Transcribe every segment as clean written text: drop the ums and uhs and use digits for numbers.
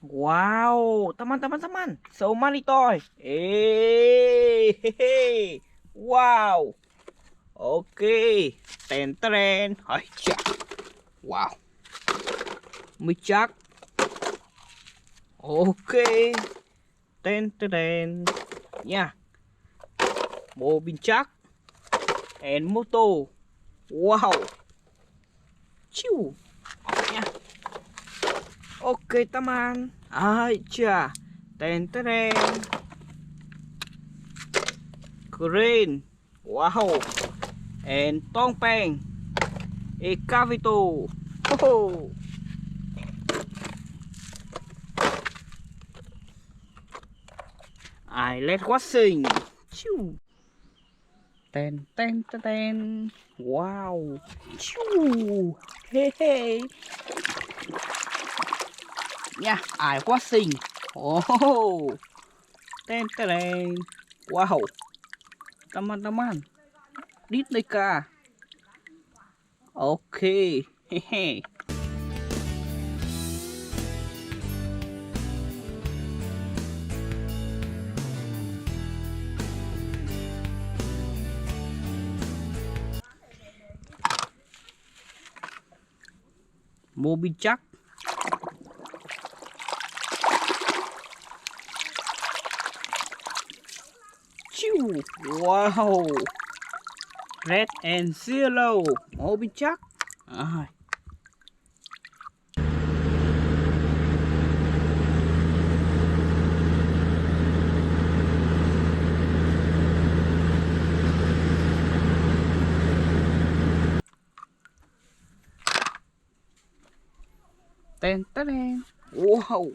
Wow, teman-teman, so many toy. Hehehe. Wow. Oke, ten. Hai, wow. Micak. Oke. Ten. Nha. Mobil chắc and moto. Wow. Chiu. Nha. Oke teman, aja, ten, keren, wow, and Topeng, Excavator, oh, I let watching, chiu, ten, wow, chiu, hey. Nha, ai quá xinh. Oh, ten, wow, teman-teman, Disney kah? Oke, hehe. Mobil chắc. Wow, red and yellow, Mobil chắc. Ten, wow.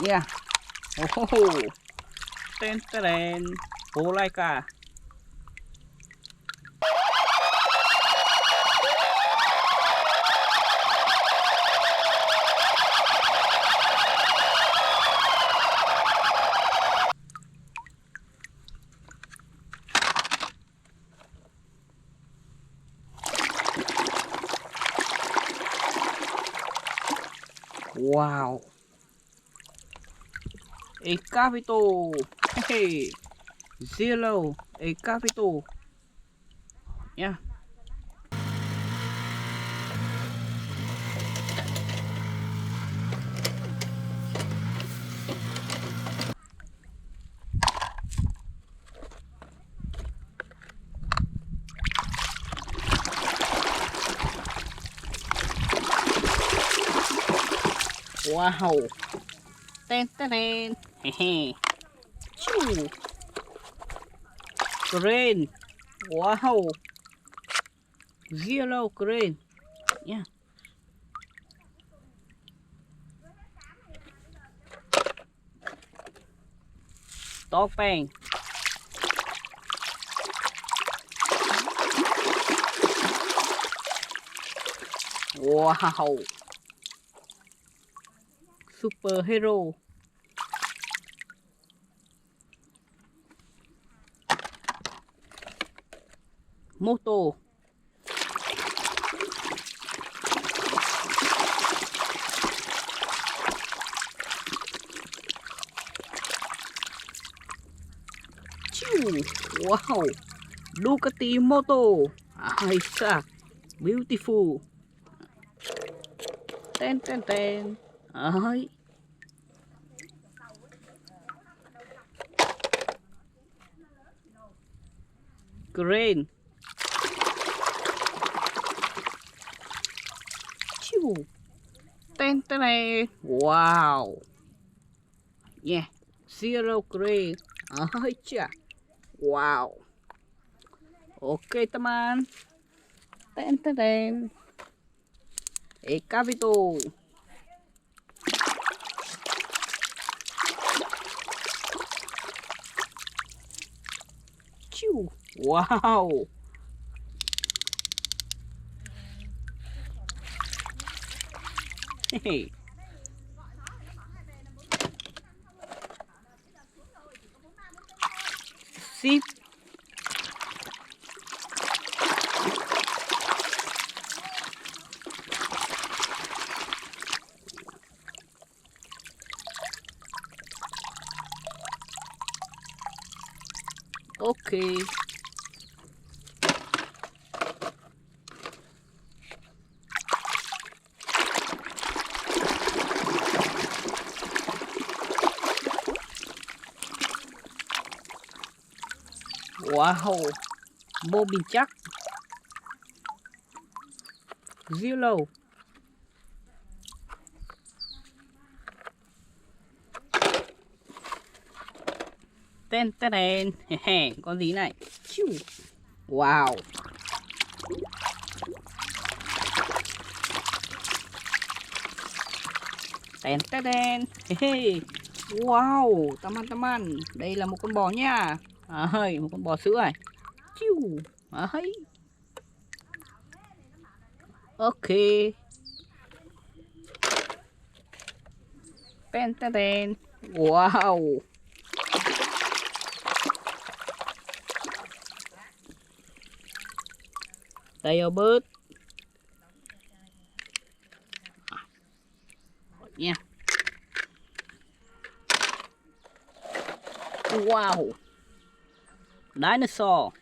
Yeah. Oh, ten, polika. Wow. Excavator. Hey. Zero. Excavator. Yeah. Wow. Ten. Hehe. Choo. Crane. Wow. Zero crane. Yeah. Topeng. Wow. Superhero. Moto. Chiu. Wow. Ducati moto. Aisyah. Beautiful. Ten. Ai. Crane. Chiu. Ten. Wow. Yeah. Zero crane. Aisyah. Wow. Oke teman. Ten. Excavator. Chiu. Wow. Hehe. Ship. Wow, Mobil chắc. Zero. Tên tên. Con gì này? Wow. Tên tên. Wow, teman-teman, đây là một con bò nha. Một con bò sữa này. Ok. Tên tên. Wow. Đây ở bớt nha. Wow, dinosaur.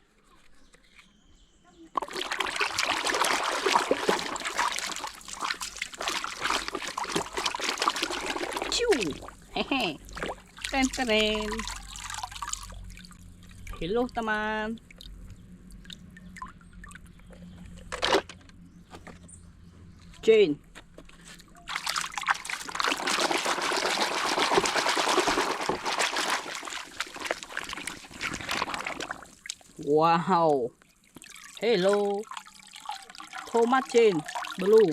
Ten ten. Hello teman. Chain. Wow. Hello. Thomas chain. Blue.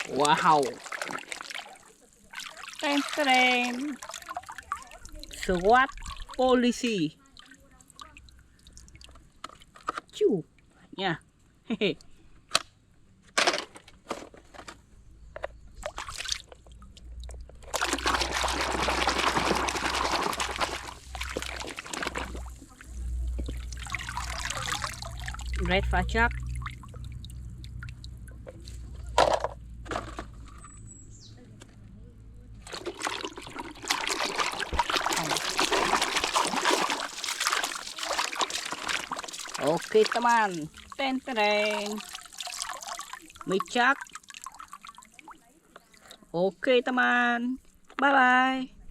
Wow. Ten ten. SWAT polisi. Nha. Red pha chắc. Ok teman, ten ten, Mencari. Ok teman, bye bye.